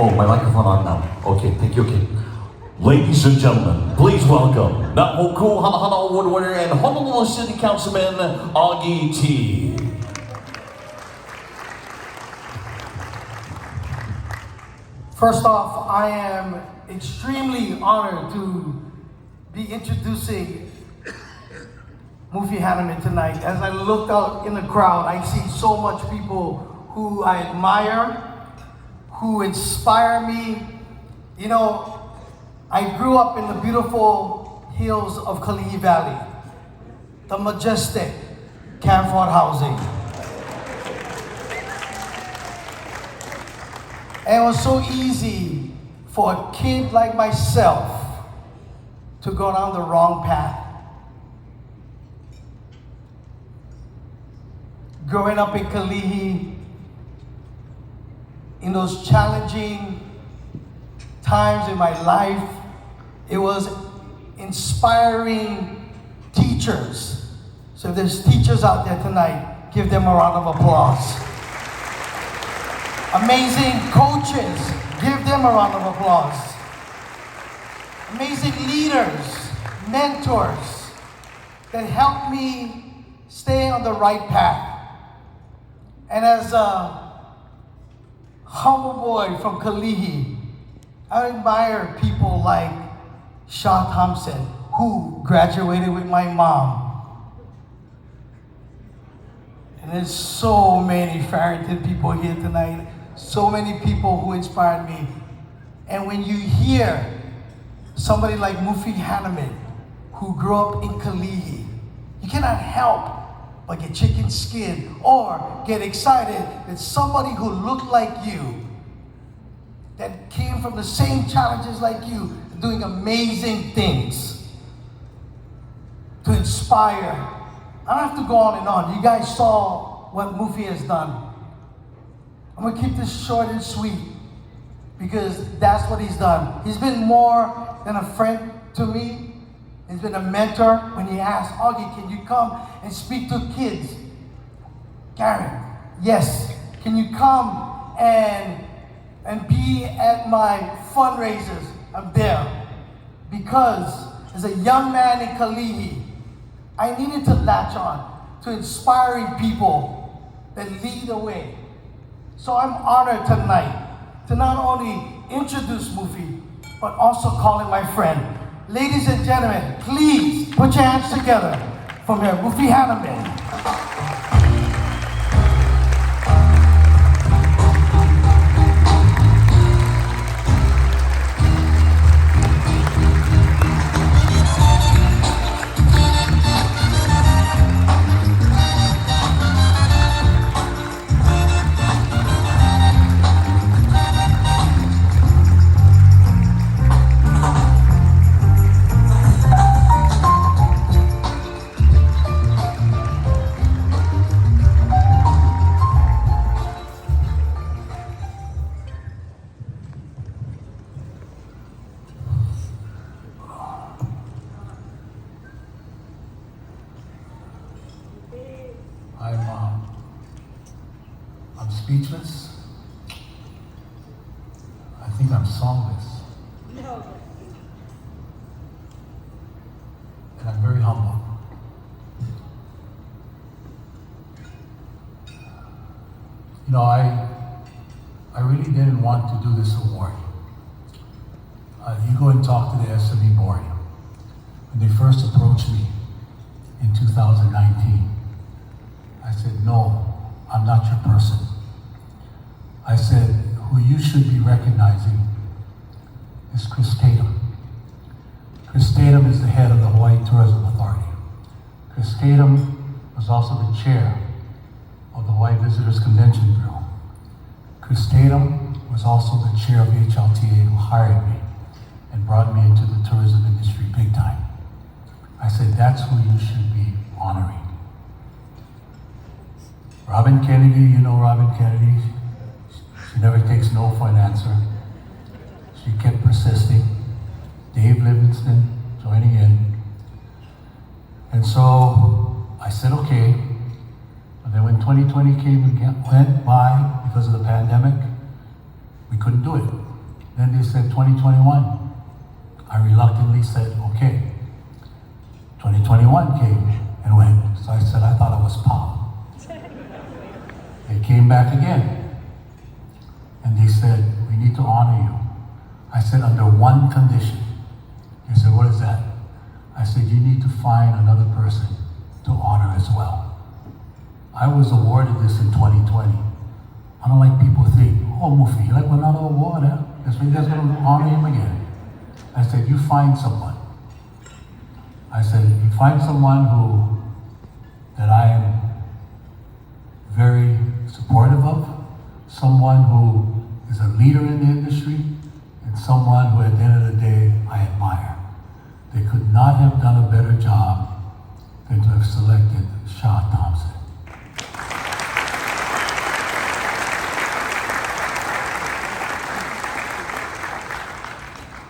Oh, my microphone on now. Okay, thank you. Okay. Ladies and gentlemen, please welcome the Moku Hanahana Award winner and Honolulu City Councilman Augie T. First off, I am extremely honored to be introducing Mufi Hannemann tonight. As I looked out in the crowd, I see so much people who I admire, who inspire me. You know, I grew up in the beautiful hills of Kalihi Valley, the majestic Camford housing. And it was so easy for a kid like myself to go down the wrong path. Growing up in Kalihi, in those challenging times in my life, it was inspiring teachers. So if there's teachers out there tonight, give them a round of applause. Amazing coaches, give them a round of applause. Amazing leaders, mentors that helped me stay on the right path. And as a humble boy from Kalihi, I admire people like Shaw Thompson, who graduated with my mom. And there's so many Farrington people here tonight, so many people who inspired me. And when you hear somebody like Mufi Hannemann, who grew up in Kalihi, you cannot help but get chicken skin or get excited that somebody who looked like you, that came from the same challenges like you, doing amazing things to inspire. I don't have to go on and on. You guys saw what Mufi has done. I'm gonna keep this short and sweet because that's what he's done. He's been more than a friend to me. He's been a mentor. When he asked, Augie, can you come and speak to kids? Karen, yes. Can you come and be at my fundraisers? I'm there. Because as a young man in Kalihi, I needed to latch on to inspiring people that lead the way. So I'm honored tonight to not only introduce Mufi, but also call him my friend. Ladies and gentlemen, please put your hands together for Mufi Hannemann. I'm speechless. I think I'm songless. No. And I'm very humble. You know, I really didn't want to do this award. You go and talk to the SME board. When they first approached me in 2019, I said, no, I'm not your person. I said, who you should be recognizing is Chris Tatum. Chris Tatum is the head of the Hawaii Tourism Authority. Chris Tatum was also the chair of the Hawaii Visitors Convention Bureau. Chris Tatum was also the chair of HLTA, who hired me and brought me into the tourism industry big time. I said, that's who you should be honoring. Robin Kennedy, you know Robin Kennedy. She never takes no for an answer. She kept persisting. Dave Livingston joining in. And so I said, okay. And then when 2020 came and went by because of the pandemic, We couldn't do it. Then they said 2021. I reluctantly said, okay. 2021 came and went. So I said, I thought I was Pop. They came back again. And they said, we need to honor you. I said, under one condition. They said, what is that? I said, you need to find another person to honor as well. I was awarded this in 2020. I don't like people think, oh, Mufi, you like another award, huh? That's why you guys going to honor him again. I said, you find someone. I said, you find someone that I am very supportive of, someone who is a leader in the industry, and someone who at the end of the day, I admire. They could not have done a better job than to have selected Shaw Thompson.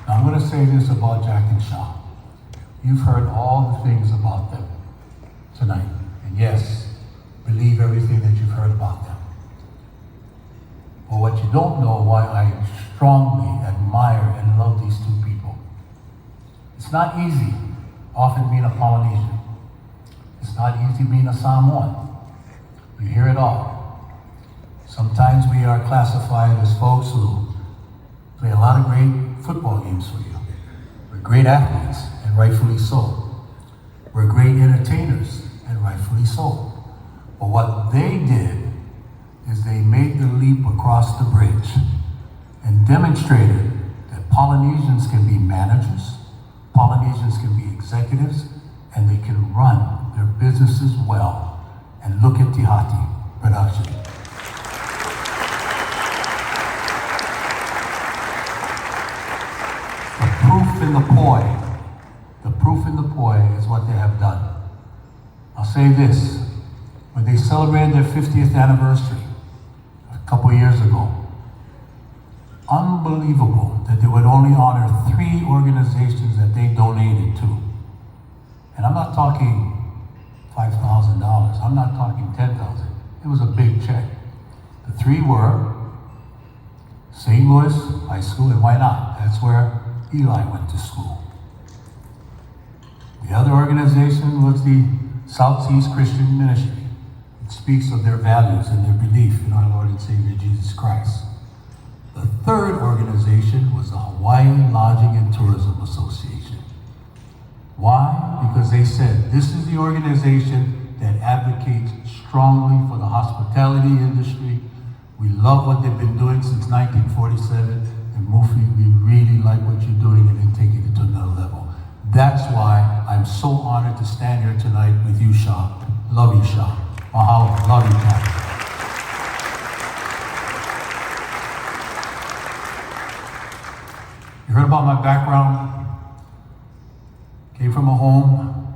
Now I'm going to say this about Jack and Shaw. You've heard all the things about them tonight. And yes, believe everything that you've heard about them. But what you don't know, why I strongly admire and love these two people. It's not easy, often being a Polynesian. It's not easy being a Samoan. You hear it all. Sometimes we are classified as folks who play a lot of great football games for you. We're great athletes, and rightfully so. We're great entertainers, and rightfully so. But what they did is they made the leap across the bridge and demonstrated that Polynesians can be managers, Polynesians can be executives, and they can run their businesses well. And look at Tihati production. The proof in the poi is what they have done. I'll say this, when they celebrated their 50th anniversary a couple years ago, unbelievable that they would only honor 3 organizations that they donated to. And I'm not talking $5,000, I'm not talking $10,000. It was a big check. The 3 were St. Louis High School, and why not? That's where Eli went to school. The other organization was the Southeast Christian Ministry. It speaks of their values and their belief in our Lord and Savior Jesus Christ. The third organization was the Hawaii Lodging and Tourism Association. Why? Because they said, this is the organization that advocates strongly for the hospitality industry. We love what they've been doing since 1947. And Mufi, we really like what you're doing and then taking it to another level. That's why I'm so honored to stand here tonight with you, Shaw. Love you, Shaw. Mahalo. Love you, Pat. You heard about my background? Came from a home.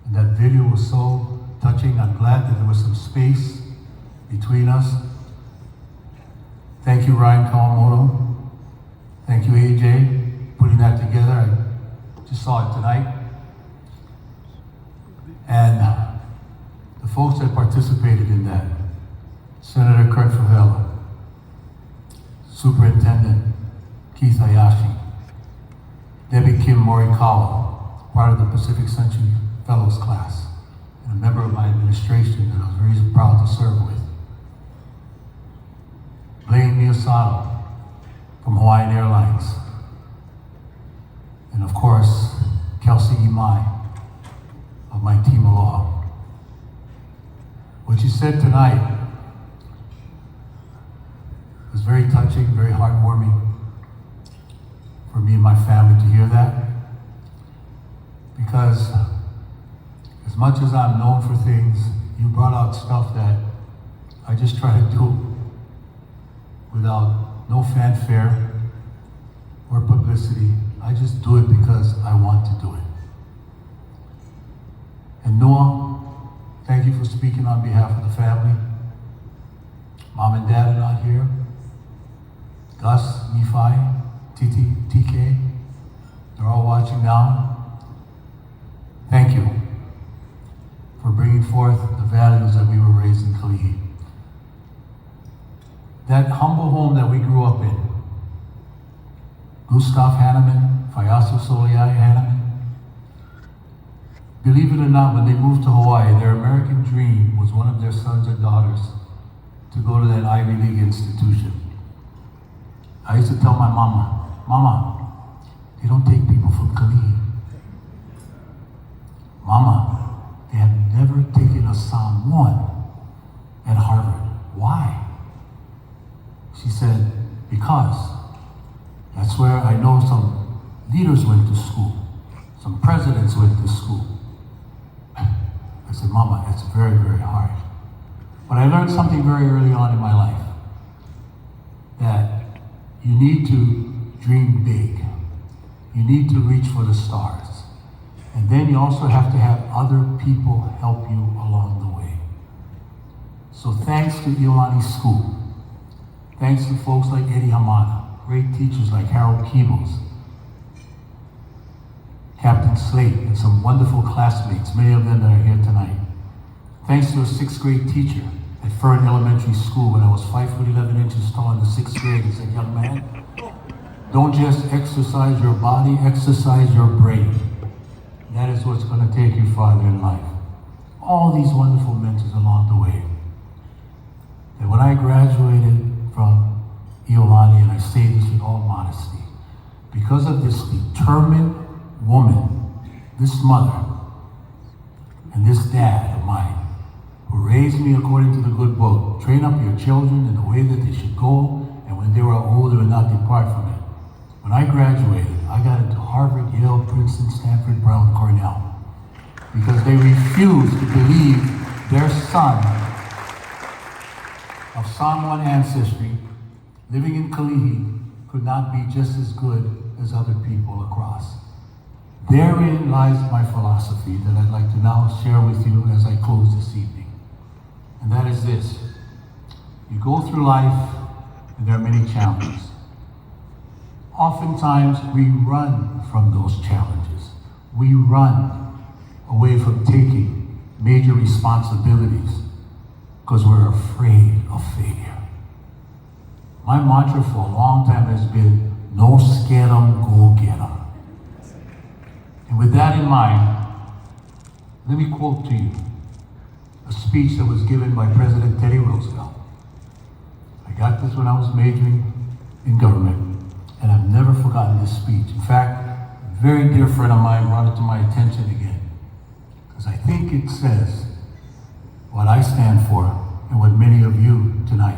And that video was so touching. I'm glad that there was some space between us. Thank you, Ryan Kawamoto. Thank you, AJ, putting that together. I just saw it tonight. And the folks that participated in that, Senator Kurt Favela, Superintendent Keith Hayashi, Debbie Kim Morikawa, part of the Pacific Century Fellows class, and a member of my administration that I was very proud to serve with. Blaine Miyasato from Hawaiian Airlines. And of course, Kelsey Imai of my team Aloha. What you said tonight was very touching, very heartwarming for me and my family to hear that. Because as much as I'm known for things, you brought out stuff that I just try to do without no fanfare or publicity. I just do it because I want to do it. And Noah, thank you for speaking on behalf of the family. Mom and Dad are not here. Gus, Nephi, Titi, TK, they're all watching now. Thank you for bringing forth the values that we were raised in Kalihi. that humble home that we grew up in, Gustav Hannemann, Fayasu Soliai Hannemann, believe it or not, when they moved to Hawaii, their American dream was one of their sons or daughters to go to that Ivy League institution. I used to tell my Mama, they don't take people from Kalihi. Mama, they have never taken a Psalm 1 at Harvard. Why? She said, because that's where I know some leaders went to school, some presidents went to school. I said, Mama, it's very, very hard. But I learned something very early on in my life, that you need to dream big. You need to reach for the stars. And then you also have to have other people help you along the way. So thanks to Iolani School, thanks to folks like Eddie Hamada, great teachers like Harold Keebles, Captain Slate, and some wonderful classmates, many of them that are here tonight. Thanks to a 6th grade teacher at Fern Elementary School when I was 5'11" tall in the 6th grade. He said, young man, don't just exercise your body, exercise your brain. That is what's going to take you farther in life. All these wonderful mentors along the way. And when I graduated from Iolani, and I say this with all modesty, because of this determined woman, this mother, and this dad of mine, who raised me according to the good book, train up your children in the way that they should go, and when they were older and not depart from it. When I graduated, I got into Harvard, Yale, Princeton, Stanford, Brown, Cornell, because they refused to believe their son of Samoan ancestry, living in Kalihi, could not be just as good as other people across. Therein lies my philosophy that I'd like to now share with you as I close this evening. And that is this: you go through life and there are many challenges. Oftentimes we run from those challenges. We run away from taking major responsibilities because we're afraid of failure. My mantra for a long time has been, no scare 'em, go get 'em. And with that in mind, let me quote to you a speech that was given by President Teddy Roosevelt. I got this when I was majoring in government, and I've never forgotten this speech. In fact, a very dear friend of mine brought it to my attention again, because I think it says what I stand for and what many of you tonight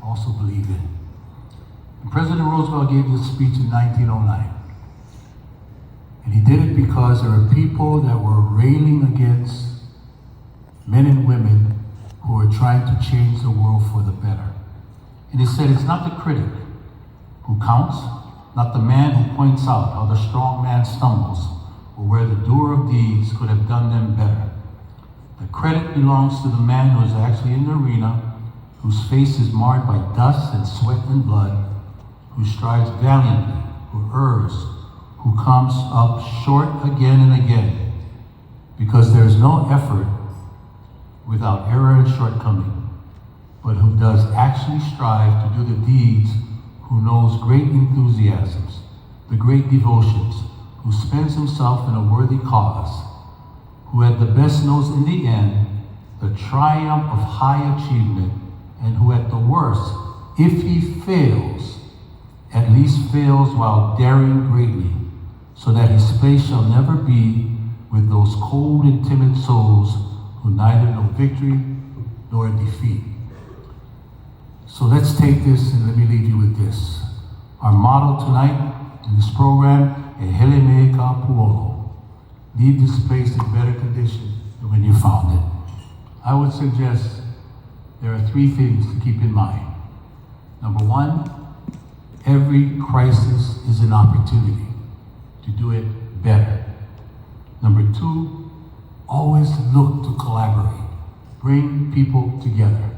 also believe in. And President Roosevelt gave this speech in 1909. And he did it because there are people that were railing against men and women who are trying to change the world for the better. And he said, it's not the critic who counts, not the man who points out how the strong man stumbles, or where the doer of deeds could have done them better. The credit belongs to the man who is actually in the arena, whose face is marred by dust and sweat and blood, who strives valiantly, who errs, who comes up short again and again, because there is no effort without error and shortcoming, but who does actually strive to do the deeds, who knows great enthusiasms, the great devotions, who spends himself in a worthy cause, who at the best knows in the end the triumph of high achievement, and who at the worst, if he fails, at least fails while daring greatly, so that his place shall never be with those cold and timid souls who neither know victory nor defeat. So let's take this and let me leave you with this. Our motto tonight in this program, E hele me ka puolo. Leave this place in better condition than when you found it. I would suggest there are 3 things to keep in mind. Number 1, every crisis is an opportunity to do it better. Number 2, always look to collaborate. Bring people together,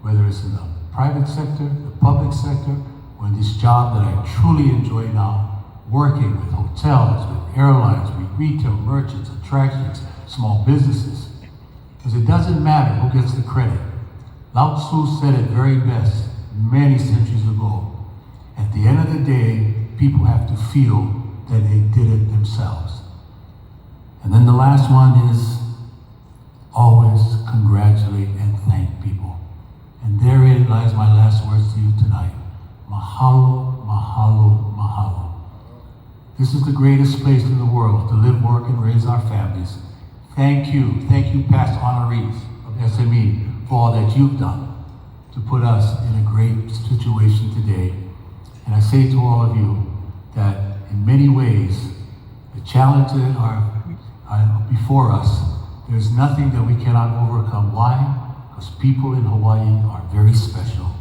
whether it's in the private sector, the public sector, or in this job that I truly enjoy now, working with hotels, with airlines, with retail, merchants, attractions, small businesses. Because it doesn't matter who gets the credit. Lao Tzu said it very best, many centuries ago. At the end of the day, people have to feel that they did it themselves. And then the last one is always congratulate and thank people. And therein lies my last words to you tonight. Mahalo, mahalo, mahalo. This is the greatest place in the world to live, work, and raise our families. Thank you past honorees of SME for all that you've done to put us in a great situation today. And I say to all of you that in many ways, the challenges are before us. There's nothing that we cannot overcome. Why? Because people in Hawaii are very special.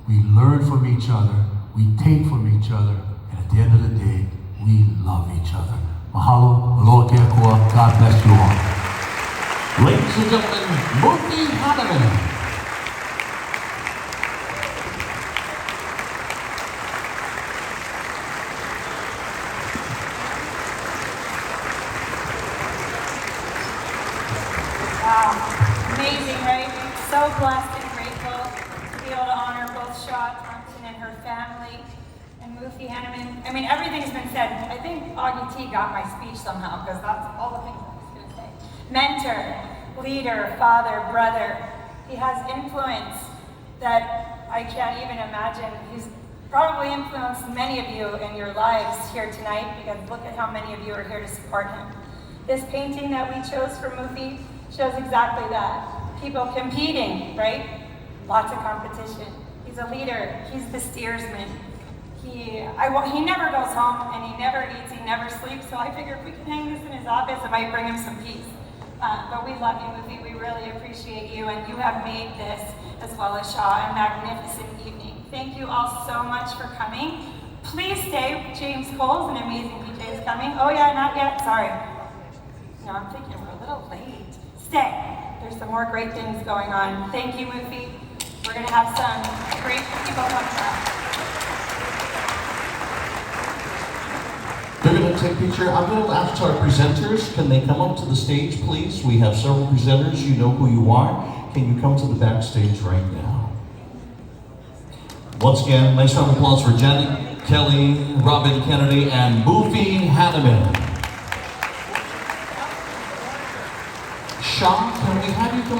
We learn from each other, we take from each other, and at the end of the day, we love each other. Mahalo, aloha kea koa, God bless you all. Ladies and gentlemen, Mufi Hannemann. Wow, amazing, right? So blessed and grateful to be able to honor both Shaw Thompson and her family and Mufi Hannemann. I mean, everything's been said. I think Augie T got my speech somehow because that's all the things I was going to say. Mentor, leader, father, brother. He has influence that I can't even imagine. He's probably influenced many of you in your lives here tonight because look at how many of you are here to support him. This painting that we chose for Mufi shows exactly that. People competing, right? Lots of competition. He's a leader. He's the steersman. He never goes home and he never eats, he never sleeps, so I figure if we can hang this in his office, it might bring him some peace. But we love you, Mufi. We really appreciate you, and you have made this, as well as Shaw, a magnificent evening. Thank you all so much for coming. Please stay. James Cole's an amazing DJ is coming. Oh yeah, not yet, sorry. No, I'm thinking we're a little late. Stay. There's some more great things going on. Thank you, Mufi. We're gonna have some great people coming up. They're going to take a picture. I'm going to ask our presenters, can they come up to the stage, please? We have several presenters. You know who you are. Can you come to the backstage right now? Once again, nice round of applause for Janet, Kelly, Robin Kennedy, and Mufi Hannemann. Shaw, can we have you come